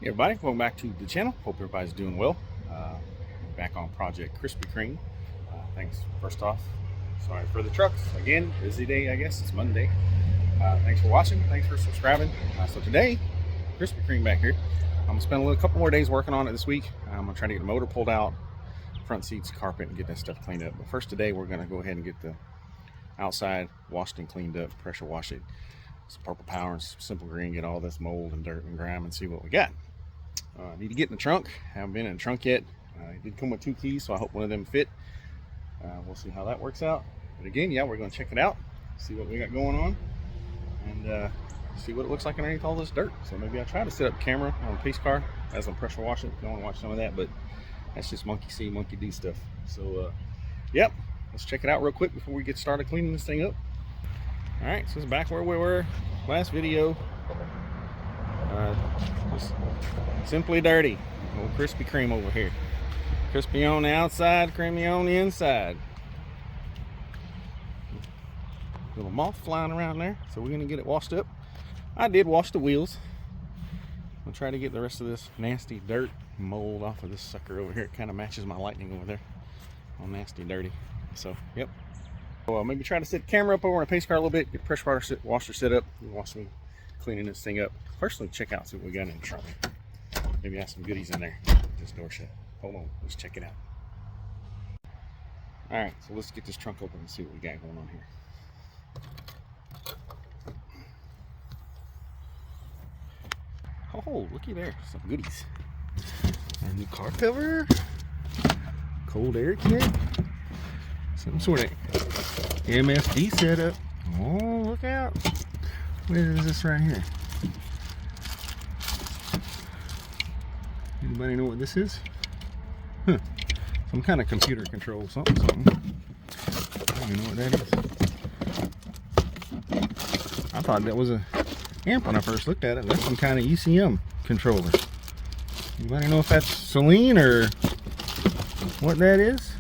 Hey everybody, welcome back to the channel. Hope everybody's doing well. Back on Project Krispy Kreme. Thanks first off. Sorry for the trucks. Again, busy day, I guess. It's Monday. Thanks for watching. Thanks for subscribing. So today, Krispy Kreme back here. I'm going to spend a couple more days working on it this week. I'm going to try to get the motor pulled out, front seats, carpet, and get that stuff cleaned up. But first today, we're going to go ahead and get the outside washed and cleaned up, pressure wash it. Some purple power and some simple green, get all this mold and dirt and grime and see what we got. I need to get in the trunk. Haven't been in the trunk yet. It did come with 2 keys, so I hope one of them fit. We'll see how that works out. But again, yeah, we're going to check it out, see what we got going on, and see what it looks like underneath all this dirt. So maybe I'll try to set up a camera on a police car as I'm pressure washing. I want to watch some of that, but that's just monkey see, monkey do stuff. So, yep, let's check it out real quick before we get started cleaning this thing up. All right, so it's back where we were last video. Just simply dirty. Old Krispy Kreme over here. Crispy on the outside, creamy on the inside. Little moth flying around there, so we're gonna get it washed up. I did wash the wheels. I'll try to get the rest of this nasty dirt mold off of this sucker over here. It kind of matches my lightning over there. All nasty, dirty. So, yep. So, maybe try to set the camera up over in a pace car a little bit, get the pressure washer set up, and watch me cleaning this thing up. First, let's check out, see what we got in the trunk. Maybe I have some goodies in there. This door shut. Hold on, let's check it out. All right, so let's get this trunk open and see what we got going on here. Oh, looky there, some goodies. A new car cover, cold air kit, some sort of MFD setup. Oh, look out. What is this right here? Anybody know what this is? Huh. Some kind of computer control, something. I don't even know what that is. I thought that was a amp when I first looked at it. That's some kind of ECM controller. Anybody know if that's Saleen or what that is?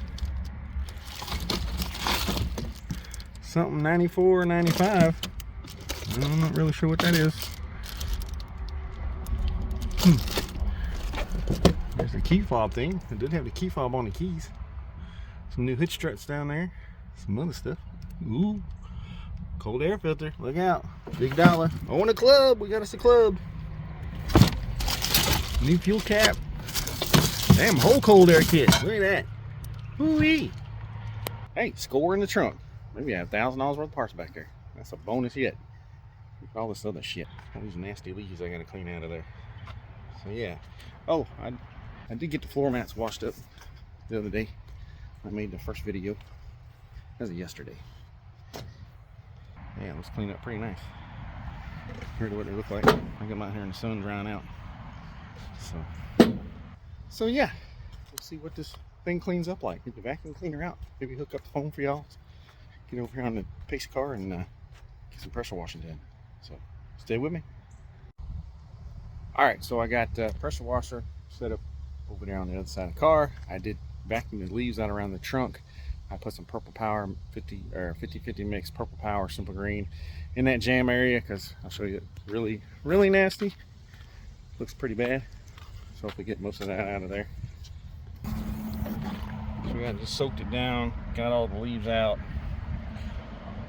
Something 94 or 95. I'm not really sure what that is. There's the key fob thing. It did have the key fob on the keys. Some new hitch struts down there. Some other stuff. Ooh. Cold air filter. Look out. Big dollar. Own a club. We got us a club. New fuel cap. Damn, whole cold air kit. Look at that. Woo-wee. Hey, score in the trunk. Maybe I have $1,000 worth of parts back there. That's a bonus yet. All this other shit. All these nasty leaves I gotta clean out of there. So yeah. Oh, I did get the floor mats washed up the other day. I made the first video. That was yesterday. Yeah, it was cleaned up pretty nice. Here's what they look like. I got them out here in the sun drying out. So yeah, we'll see what this thing cleans up like. Get the vacuum cleaner out. Maybe hook up the phone for y'all. Get over here on the pace car and get some pressure washing done. So stay with me. All right, so I got pressure washer set up over there on the other side of the car. I did vacuum the leaves out around the trunk. I put some purple power 50-50 mix purple power simple green in that jam area because I'll show you it's really nasty. Looks pretty bad. So hopefully get most of that out of there. So we got just soaked it down, got all the leaves out.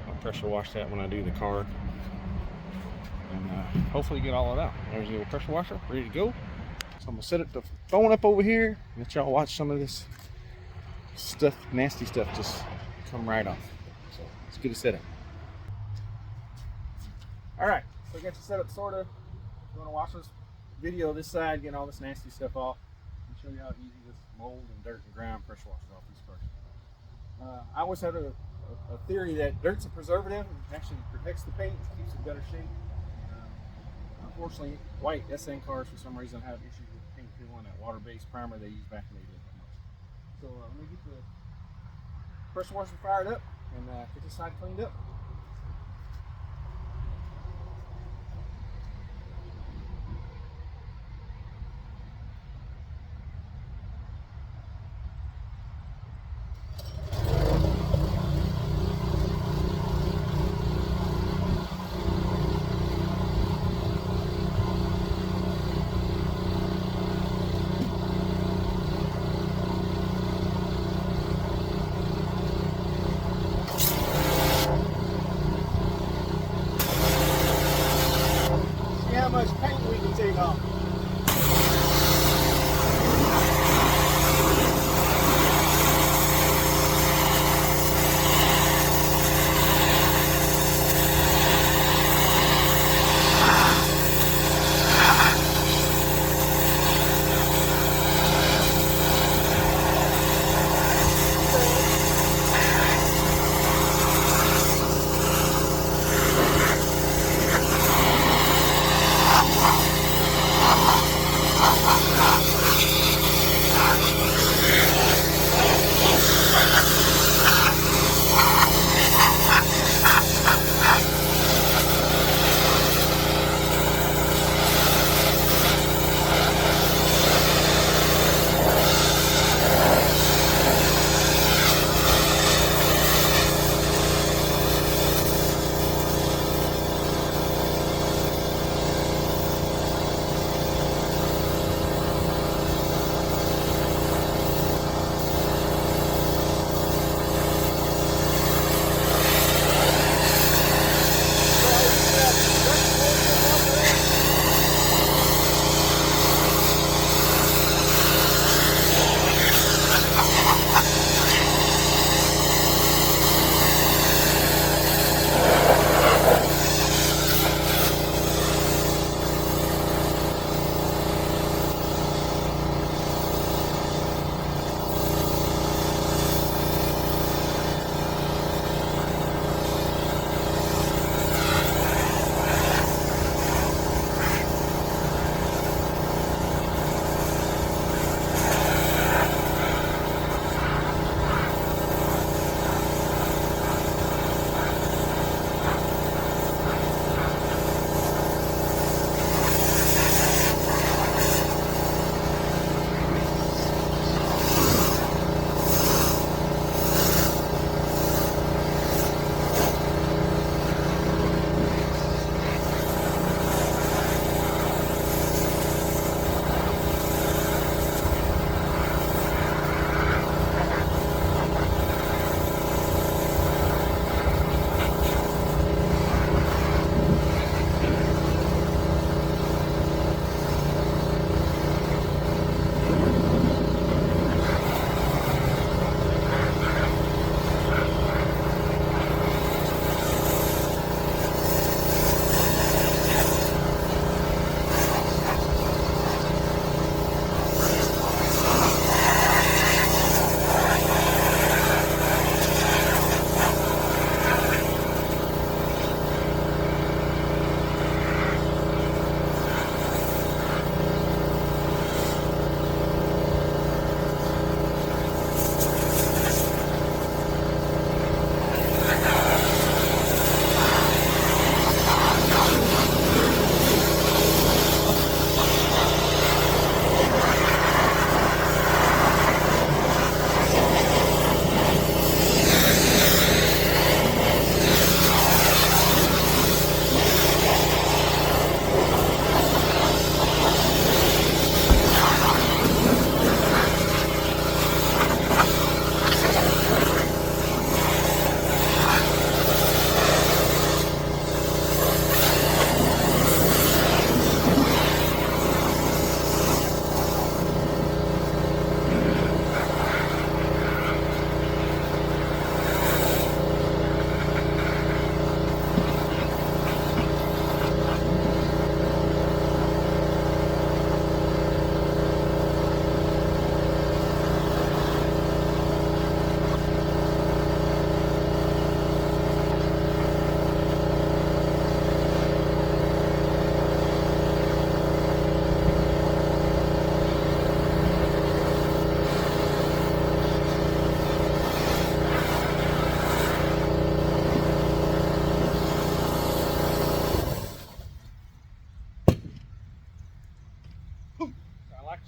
I'll pressure wash that when I do the car. And hopefully get all of it out. There's the little pressure washer ready to go. So I'm gonna set the phone up over here and let y'all watch some of this stuff, nasty stuff, just come right off. So let's get it set up. All right, so I got you set up sort of. You want to watch this video this side, getting all this nasty stuff off, and show you how easy this mold and dirt and grime pressure washes off these cars. I always had a theory that dirt's a preservative and actually protects the paint, keeps it in better shape. Unfortunately, white SN cars for some reason have issues with the paint peeling, that water-based primer they use back in the day. So let me get the pressure washer fired up and get this side cleaned up. we can take off.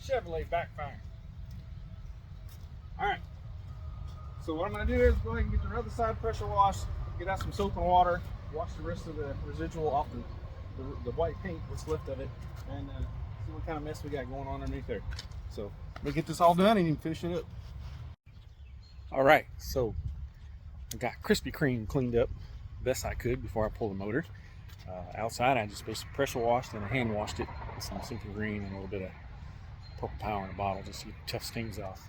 Chevrolet backfire. Alright, so what I'm going to do is go ahead and get the other side pressure washed, get out some soap and water, wash the rest of the residual off the white paint, what's left of it, and see what kind of mess we got going on underneath there. So we'll get this all done and you can finish it up. Alright, so I got Krispy Kreme cleaned up best I could before I pulled the motor. Outside I just basically pressure washed and I hand washed it some Simple Green and a little bit of Purple Power in a bottle just to get the tough stains off.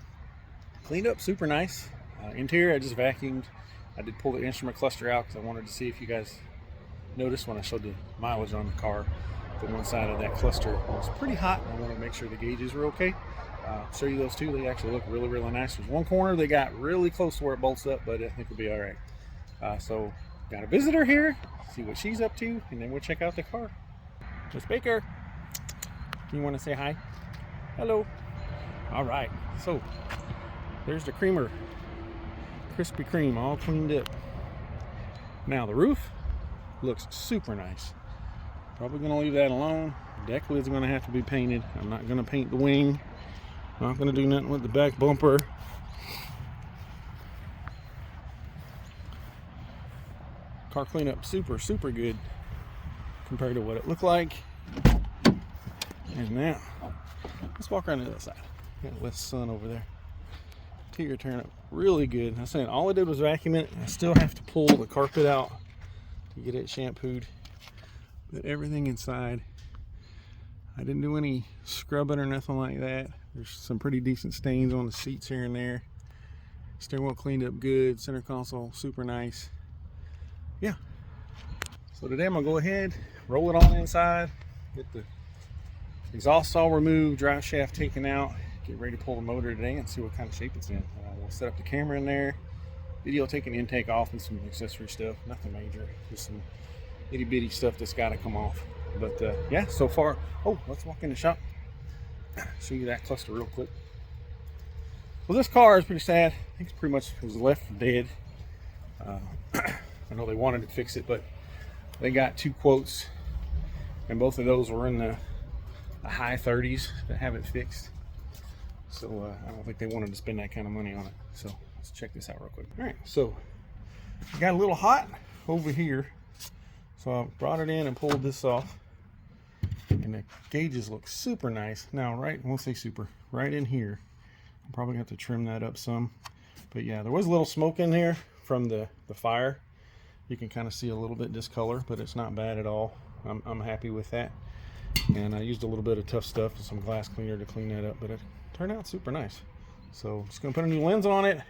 Cleaned up super nice. Interior I just vacuumed. I did pull the instrument cluster out because I wanted to see if you guys noticed when I showed the mileage on the car, the one side of that cluster was pretty hot, and I wanted to make sure the gauges were okay. Show you those two. They actually look really, really nice. There's one corner they got really close to where it bolts up, but I think it'll be all right. So got a visitor here, see what she's up to, and then we'll check out the car. Miss Baker, you want to say hi? Hello. All right, so there's the creamer, Krispy Kreme, all cleaned up. Now the roof looks super nice. Probably gonna leave that alone. Deck lid's gonna have to be painted. I'm not gonna paint the wing. Not gonna do nothing with the back bumper. Car cleanup super, super good compared to what it looked like. And now, let's walk around to the other side. Got less sun over there. Interior turned up really good. I'm saying all I did was vacuum it. I still have to pull the carpet out to get it shampooed. But everything inside, I didn't do any scrubbing or nothing like that. There's some pretty decent stains on the seats here and there. Steering wheel cleaned up good. Center console super nice. Yeah. So today I'm gonna go ahead, roll it on inside, get the exhaust all removed, drive shaft taken out, get ready to pull the motor today and see what kind of shape it's in. We'll set up the camera in there, video taking the intake off and some accessory stuff, nothing major, just some itty bitty stuff that's got to come off. But yeah, so far. Oh, let's walk in the shop, show you that cluster real quick. Well, this car is pretty sad. I think it's pretty much was left for dead. I know they wanted to fix it, but they got 2 quotes and both of those were in the high 30s to have it fixed. So I don't think they wanted to spend that kind of money on it. So let's check this out real quick. All right, so it got a little hot over here, so I brought it in and pulled this off, and the gauges look super nice. Now, right, I won't say super, right in here, I'm probably gonna have to trim that up some, but yeah, there was a little smoke in here from the fire. You can kind of see a little bit discolor, but it's not bad at all. I'm happy with that. And I used a little bit of tough stuff and some glass cleaner to clean that up, but it turned out super nice. So just gonna put a new lens on it.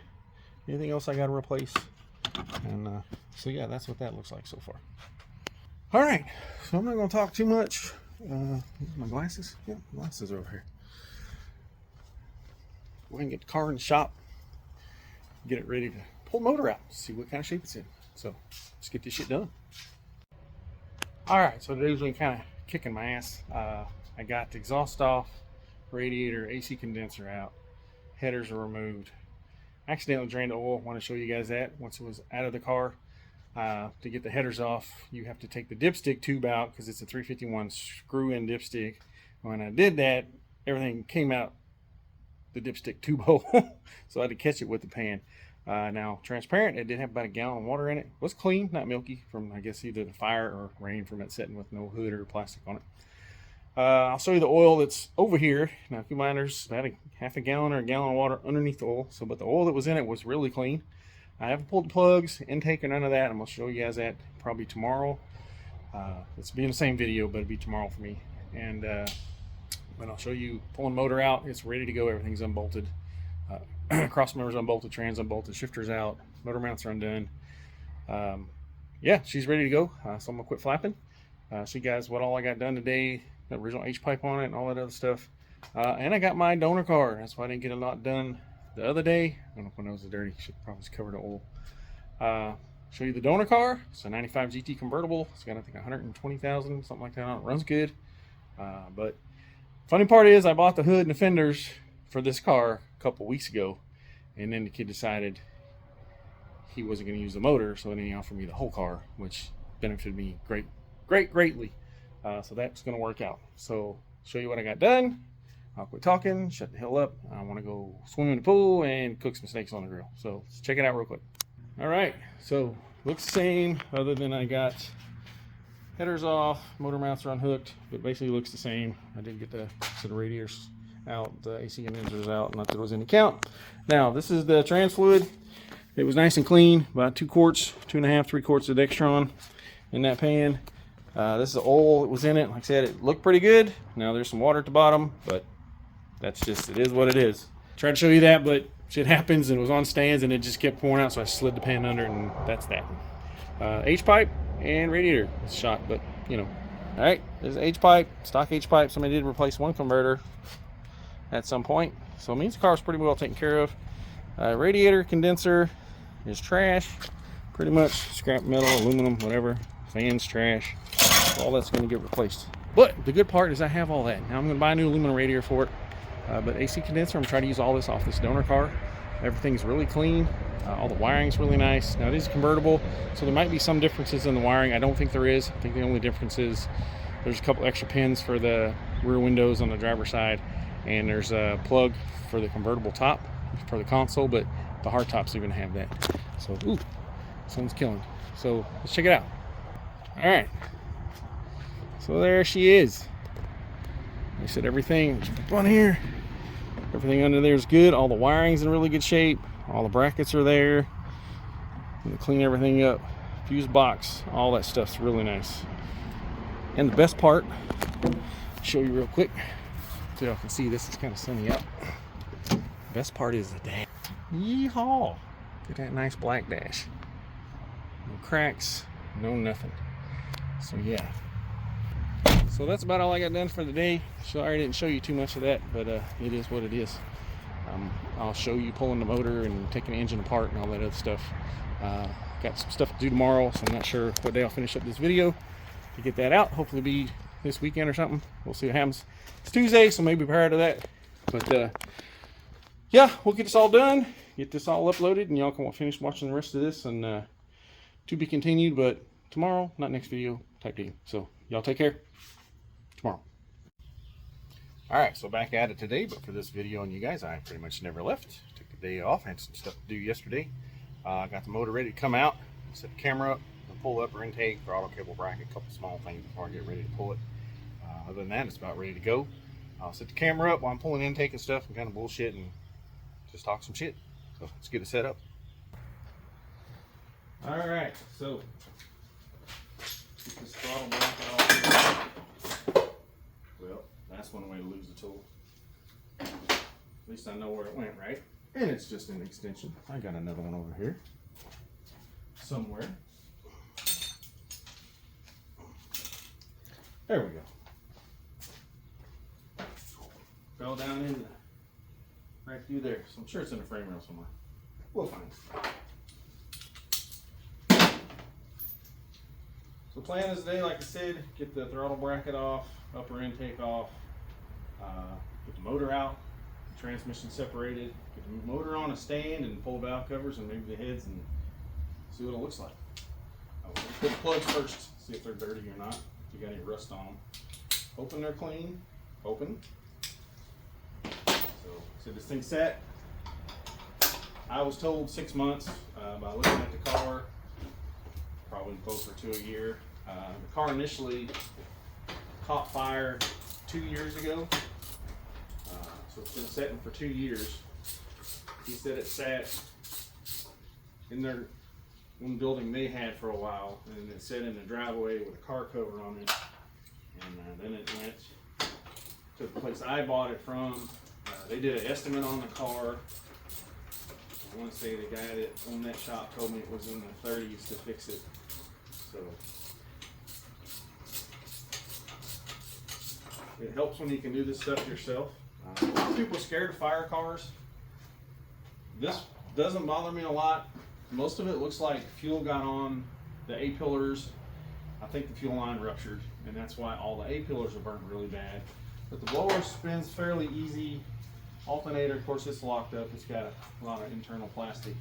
Anything else I gotta replace. And so yeah, that's what that looks like so far. All right, so I'm not gonna talk too much. My glasses? Yeah, my glasses are over here. Go ahead and get the car in the shop, get it ready to pull the motor out, see what kind of shape it's in. So let's get this shit done. All right, so today's been kind of kicking my ass. I got the exhaust off, radiator, AC condenser out, headers are removed. Accidentally drained the oil. Want to show you guys that once it was out of the car. To get the headers off, you have to take the dipstick tube out because it's a 351 screw-in dipstick. When I did that, everything came out the dipstick tube hole, so I had to catch it with the pan. Now, transparent, it did have about a gallon of water in it. It was clean, not milky, from I guess either the fire or rain from it sitting with no hood or plastic on it. I'll show you the oil that's over here. Now, keep in mind, there's about a half a gallon or a gallon of water underneath the oil. So, but the oil that was in it was really clean. I haven't pulled the plugs, intake, or none of that. I'm gonna show you guys that probably tomorrow. It's be in the same video, but it'll be tomorrow for me. And but I'll show you pulling motor out. It's ready to go. Everything's unbolted. Cross members unbolted, trans unbolted, shifters out, motor mounts are undone. Yeah, she's ready to go. So I'm gonna quit flapping. Show you guys what all I got done today. The original H pipe on it and all that other stuff. And I got my donor car. That's why I didn't get a lot done the other day. I don't know if my nose is dirty. Should probably just cover the oil. Show you the donor car. It's a 95 GT convertible. It's got I think 120,000, something like that on it. Runs good. But funny part is I bought the hood and the fenders for this car a couple weeks ago, and then the kid decided he wasn't going to use the motor, so then he offered me the whole car, which benefited me greatly. So that's going to work out. So show you what I got done. I'll quit talking, shut the hell up. I want to go swim in the pool and cook some steaks on the grill. So let's check it out real quick. All right, so looks the same, other than I got headers off, motor mounts are unhooked, but basically looks the same. I did get the radiators out, the AC condensers out, not that it was any count. Now this is the trans fluid. It was nice and clean, about 2 quarts, 2.5, 3 quarts of Dextron in that pan. This is the oil that was in it. Like I said, it looked pretty good. Now there's some water at the bottom, but that's just, it is what it is. Tried to show you that, but shit happens, and it was on stands and it just kept pouring out, so I slid the pan under, and that's that. H-pipe and radiator is shot, but you know. All right, there's H-pipe, stock H-pipe. Somebody did replace one converter at some point, so it means the car was pretty well taken care of. Radiator condenser is trash, pretty much scrap metal, aluminum, whatever. Fans trash, so all that's going to get replaced. But the good part is I have all that. Now I'm going to buy a new aluminum radiator for it. But AC condenser, I'm trying to use all this off this donor car. Everything's really clean. All the wiring's really nice. Now it is convertible, so there might be some differences in the wiring. I don't think there is. I think the only difference is there's a couple extra pins for the rear windows on the driver's side, and there's a plug for the convertible top for the console, but the hard tops even have that. So, ooh, sun's killing. So let's check it out. All right. So there she is. I said everything on here. Everything under there is good. All the wiring's in really good shape. All the brackets are there. I'm gonna clean everything up. Fuse box, all that stuff's really nice. And the best part, show you real quick so y'all can see this is kind of sunny out. Best part is the dash. Yeehaw! Look at that nice black dash. No cracks, no nothing. So yeah. So that's about all I got done for the day. So I already didn't show you too much of that, but it is what it is. I'll show you pulling the motor and taking the engine apart and all that other stuff. Got some stuff to do tomorrow, so I'm not sure what day I'll finish up this video to get that out. Hopefully it'll be this weekend or something. We'll see what happens. It's Tuesday, so maybe prior to that. But yeah, we'll get this all done, get this all uploaded, and y'all can finish watching the rest of this, and to be continued, but tomorrow, not next video type deal. So y'all take care. Tomorrow. Alright, so back at it today, but for this video and you guys, I pretty much never left. Took the day off, had some stuff to do yesterday. Got the motor ready to come out, set the camera up, pull upper intake, throttle cable bracket, a couple small things before I get ready to pull it. Other than that, it's about ready to go. I'll set the camera up while I'm pulling intake and stuff and kind of bullshit and just talk some shit. So let's get it set up. Alright, so get this throttle bracket off. Well, that's one way to lose the tool. At least I know where it went, right? And it's just an extension. I got another one over here somewhere. There we go. Fell down in right through there. So I'm sure it's in the frame rail somewhere. We'll find it. So plan is today, like I said, get the throttle bracket off, upper intake off, get the motor out, the transmission separated, get the motor on a stand and pull the valve covers and maybe the heads and see what it looks like. I'll put the plugs first, see if they're dirty or not, if you got any rust on them. Hoping they're clean, hoping. So this thing's set. I was told 6 months by looking at the car, probably closer to a year. The car initially caught fire 2 years ago, so it's been sitting for 2 years. He said it sat in their one building they had for a while, and it sat in the driveway with a car cover on it, and then it went to the place I bought it from. They did an estimate on the car. I want to say the guy that owned that shop told me it was in the 30s to fix it. So it helps when you can do this stuff yourself. People are scared of fire cars. This doesn't bother me a lot. Most of it looks like fuel got on the A-pillars. I think the fuel line ruptured, and that's why all the A-pillars are burnt really bad. But the blower spins fairly easy. Alternator, of course, it's locked up. It's got a lot of internal plastic.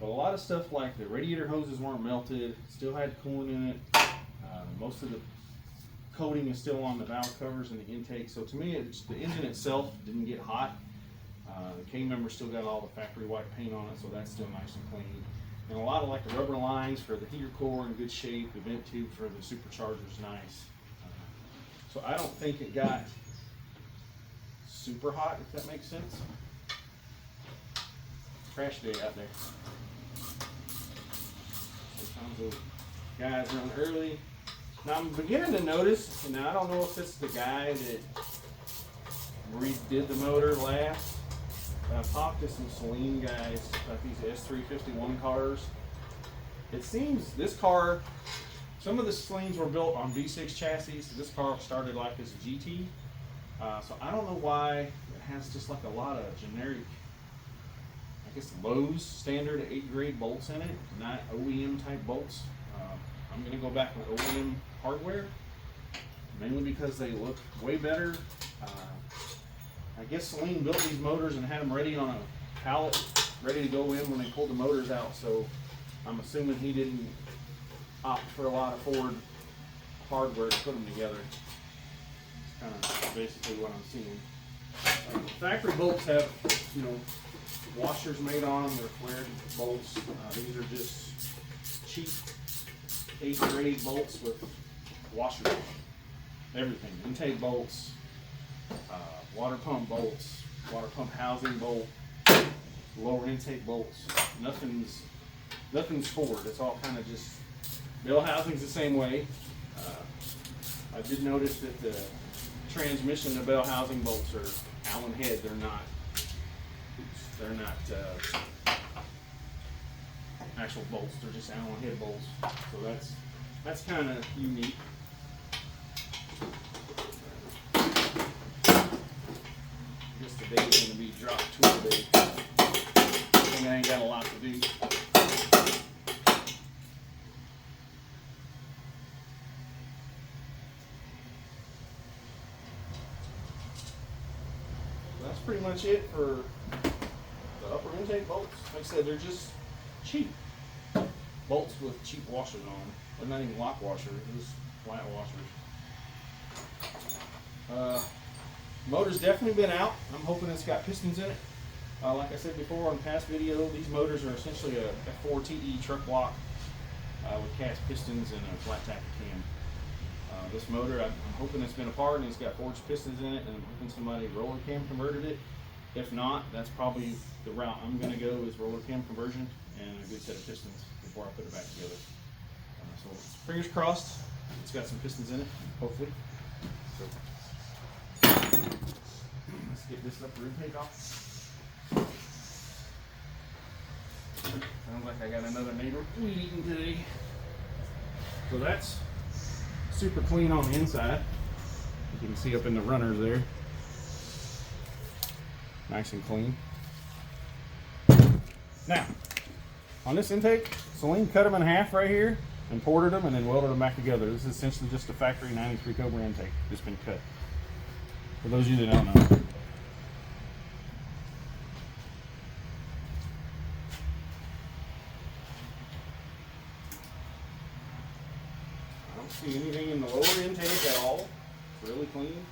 But a lot of stuff like the radiator hoses weren't melted, still had coolant in it. Most of the coating is still on the valve covers and the intake. So to me, the engine itself didn't get hot. The K member still got all the factory white paint on it, so that's still nice and clean. And a lot of like the rubber lines for the heater core in good shape. The vent tube for the supercharger is nice. So I don't think it got super hot, if that makes sense. Crash day out there. Sometimes those guys run early, Now I'm beginning to notice, and I don't know if it's the guy that redid the motor last, but I've talked to some Saleen guys about these S351 cars. It seems this car, some of the Saleens were built on V6 chassis. This car started like as a GT. So I don't know why it has just like a lot of generic, I guess Lowe's standard 8 grade bolts in it, not OEM type bolts. I'm going to go back with OEM hardware, mainly because they look way better. I guess Saleen built these motors and had them ready on a pallet, ready to go in when they pulled the motors out. So I'm assuming he didn't opt for a lot of Ford hardware to put them together. Kind of basically what I'm seeing. Factory bolts have, you know, washers made on them. They're flared bolts. These are just cheap 8 grade bolts with washers on them. Everything. Intake bolts, water pump bolts, water pump housing bolt, lower intake bolts. Nothing's Ford. It's all kind of just bell housing's the same way. I did notice that the transmission, the bell housing bolts are Allen head. They're not actual bolts. They're just Allen head bolts. So that's kind of unique. I guess today's going to be drop tool day. I think I ain't got a lot to do. That's pretty much it for the upper intake bolts. Like I said, they're just cheap bolts with cheap washers on them. They're not even lock washers, they're just flat washers. Motor's definitely been out. I'm hoping it's got pistons in it. Like I said before on past video, these motors are essentially a F4 TE truck block with cast pistons and a flat tappet cam. This motor, I'm hoping it's been apart and it's got forged pistons in it, and I'm hoping somebody roller cam converted it. If not, that's probably the route I'm going to go, is roller cam conversion and a good set of pistons before I put it back together. So fingers crossed, it's got some pistons in it, hopefully. So let's get this upper intake off. Sounds like I got another neighbor weed eating today. So that's super clean on the inside. You can see up in the runners there. Nice and clean. Now, on this intake, Saleen cut them in half right here and ported them and then welded them back together. This is essentially just a factory 93 Cobra intake, just been cut. For those of you that don't know. I don't see anything in the lower intake at all. It's really clean.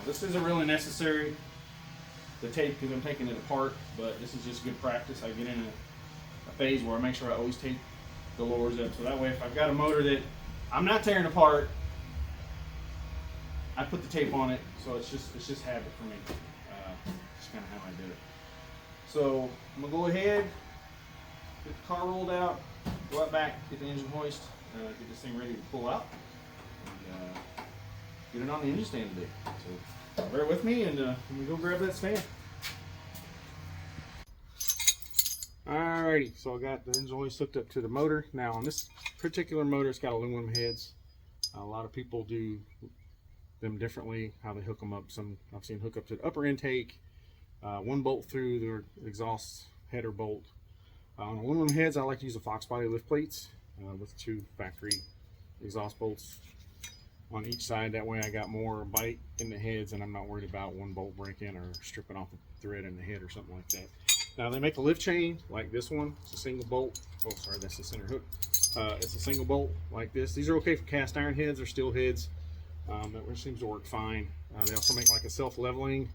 This isn't really necessary to tape because I'm taking it apart, but this is just good practice. I get in a phase where I make sure I always tape the lowers up, so that way if I've got a motor that I'm not tearing apart, I put the tape on it, so it's just habit for me. Just kind of how I do it. So I'm gonna go ahead, get the car rolled out, go out back, get the engine hoist, get this thing ready to pull out, and get it on the engine stand today. So bear with me, and let me go grab that stand. Alrighty, so I got the engine hoist hooked up to the motor. Now on this particular motor, it's got aluminum heads. A lot of people do them differently, how they hook them up. Some I've seen hook up to the upper intake, one bolt through their exhaust header bolt. On aluminum heads, I like to use the Fox body lift plates with 2 factory exhaust bolts on each side. That way I got more bite in the heads and I'm not worried about one bolt breaking or stripping off a thread in the head or something like that. Now they make a lift chain like this one. It's a single bolt. Oh, sorry, that's the center hook. It's a single bolt like this. These are okay for cast iron heads or steel heads. That seems to work fine. They also make like a self-leveling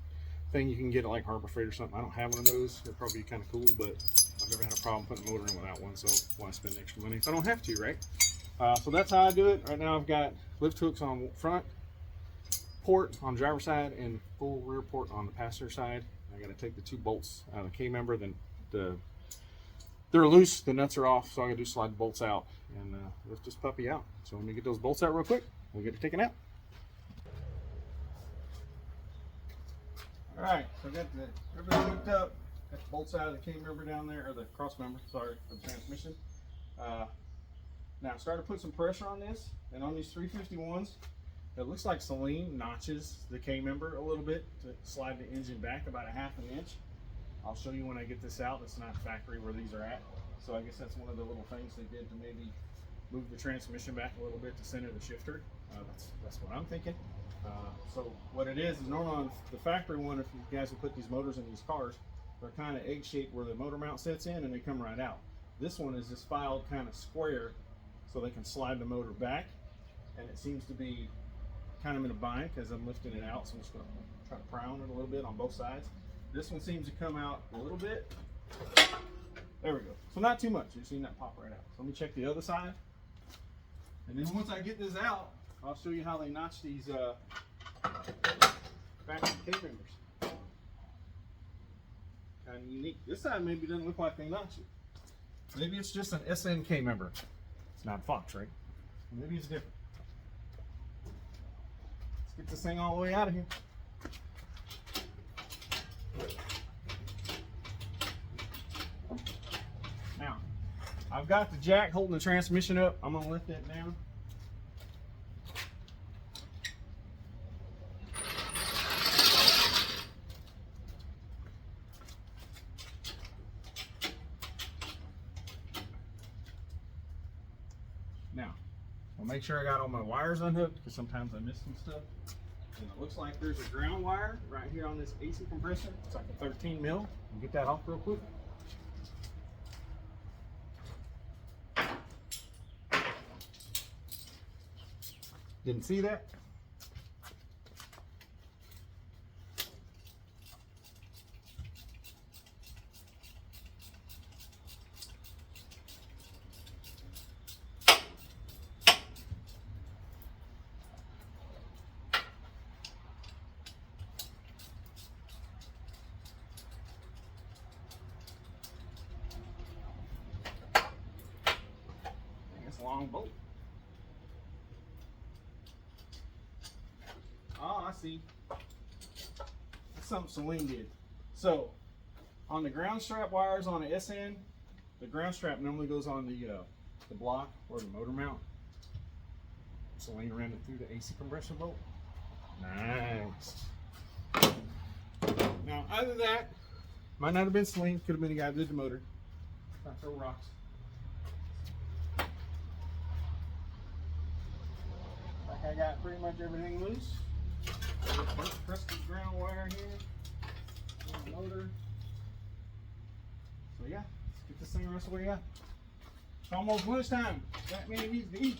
thing you can get at like Harbor Freight or something. I don't have one of those. They're probably kind of cool, but I've never had a problem putting the motor in without one, so why spend extra money if I don't have to, right? So that's how I do it. Right now I've got lift hooks on front port on driver's side and full rear port on the passenger side. I got to take the 2 bolts out of the K-member. Then they're loose, the nuts are off, so I got to do slide the bolts out and lift this puppy out. So let me get those bolts out real quick. We'll get it taken out. All right, so I got everything hooked up. Got the bolts out of the K-member down there, or the cross member, sorry, for the transmission. Now I started to put some pressure on this, and on these 351s, it looks like Saleen notches the K-member a little bit to slide the engine back about a ½ inch. I'll show you when I get this out. It's not factory where these are at. So I guess that's one of the little things they did to maybe move the transmission back a little bit to center the shifter. That's what I'm thinking. So what it is normally on the factory one, if you guys have put these motors in these cars, they're kind of egg-shaped where the motor mount sets in and they come right out. This one is just filed kind of square so they can slide the motor back, and it seems to be kind of in a bind because I'm lifting it out, so I'm just going to try to pry on it a little bit on both sides. This one seems to come out a little bit. There we go. So not too much. You've seen that pop right out. So let me check the other side. And then once I get this out, I'll show you how they notch these factory K-members. Kind of unique. This side maybe doesn't look like they notch it. Maybe it's just an SN K-member. It's not Fox, right? Maybe it's different. Let's get this thing all the way out of here. Now, I've got the jack holding the transmission up. I'm going to lift that down. Now, I'll make sure I got all my wires unhooked because sometimes I miss some stuff. And it looks like there's a ground wire right here on this AC compressor. It's like a 13 mil. I'll get that off real quick. Didn't see that? Long bolt. Oh, I see. That's something Saleen did. So, on the ground strap wires on the SN, the ground strap normally goes on the block or the motor mount. Saleen ran it through the AC compressor bolt. Nice. Now, other than that, might not have been Saleen, could have been the guy who did the motor. Not throw rocks. I got pretty much everything loose. Press the ground wire here. The motor. So yeah, let's get this thing the rest of the way out. It's almost lunchtime. That man needs to eat.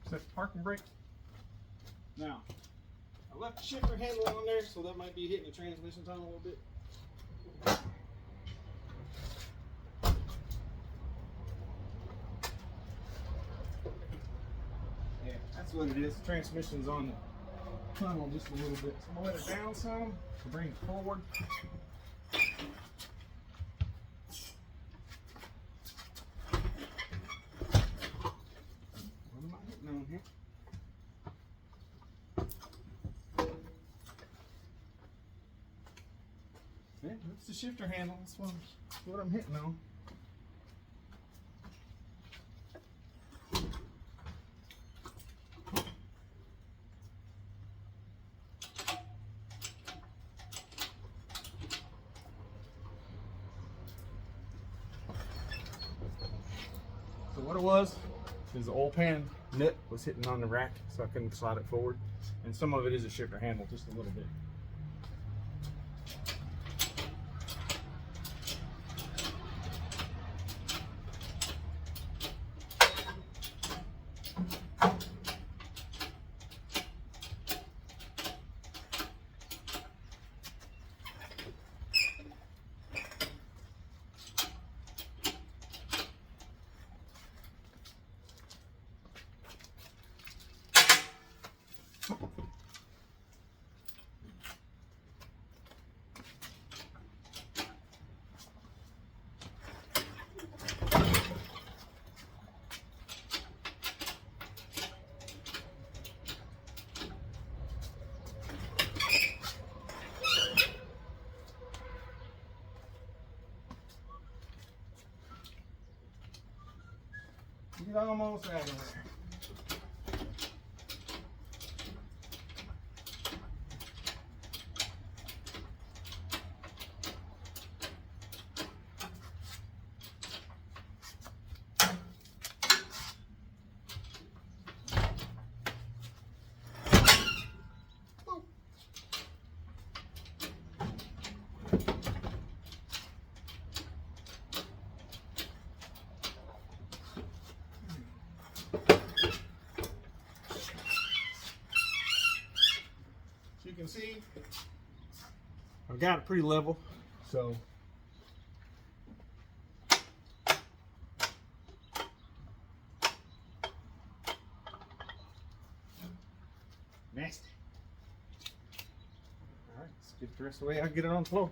Set the parking brake. Now, I left the shifter handle on there, so that might be hitting the transmission tunnel a little bit. Yeah, that's what it is. The transmission's on the tunnel just a little bit. So I'm gonna let it down some to bring it forward. What am I hitting on here? Yeah, that's the shifter handle. That's what I'm hitting on. So what it was is the oil pan nut was hitting on the rack, so I couldn't slide it forward. And some of it is a shifter handle, just a little bit. almost out of there. You can see I've got it pretty level, so nasty. All right, let's get the rest of the way. I'll get it on the floor.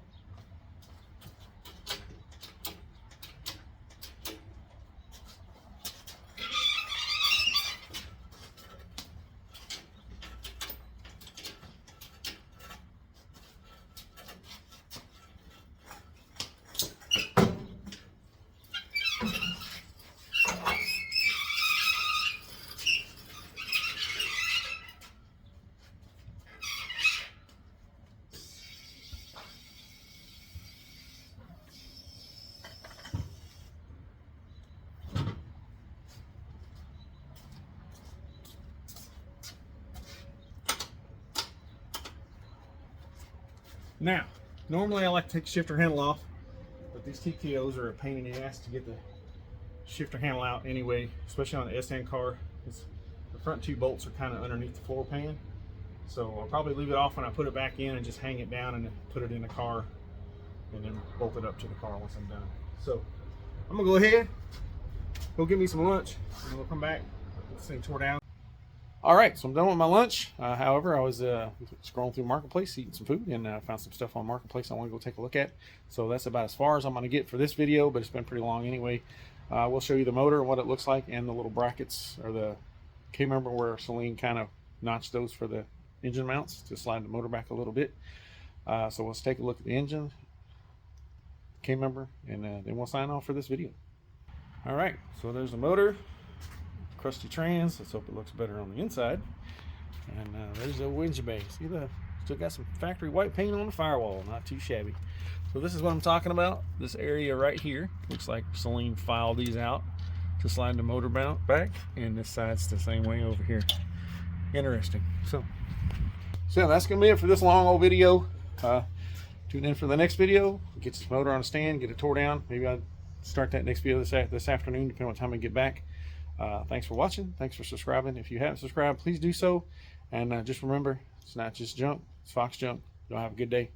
Now, normally I like to take the shifter handle off, but these TKOs are a pain in the ass to get the shifter handle out anyway, especially on the S10 car. The front two bolts are kind of underneath the floor pan, so I'll probably leave it off when I put it back in and just hang it down and then put it in the car and then bolt it up to the car once I'm done. So I'm gonna go ahead, go get me some lunch, and we'll come back, this thing tore down. All right, so I'm done with my lunch. However, I was scrolling through Marketplace, eating some food, and found some stuff on Marketplace I want to go take a look at. So that's about as far as I'm going to get for this video, but it's been pretty long anyway. We'll show you the motor and what it looks like, and the little brackets, or the K-member where Saleen kind of notched those for the engine mounts to slide the motor back a little bit. So let's take a look at the engine, K-member, and then we'll sign off for this video. All right, so there's the motor. Crusty trans. Let's hope it looks better on the inside. And there's the engine bay. See, still got some factory white paint on the firewall. Not too shabby. So this is what I'm talking about. This area right here looks like Saleen filed these out to slide the motor back, and this side's the same way over here. Interesting. So yeah, that's gonna be it for this long old video. Tune in for the next video. Get this motor on a stand, get it tore down. Maybe I'll start that next video this afternoon, depending on what time I get back. Thanks for watching. Thanks for subscribing. If you haven't subscribed, please do so. And just remember, it's not just junk, it's Fox junk. Y'all have a good day.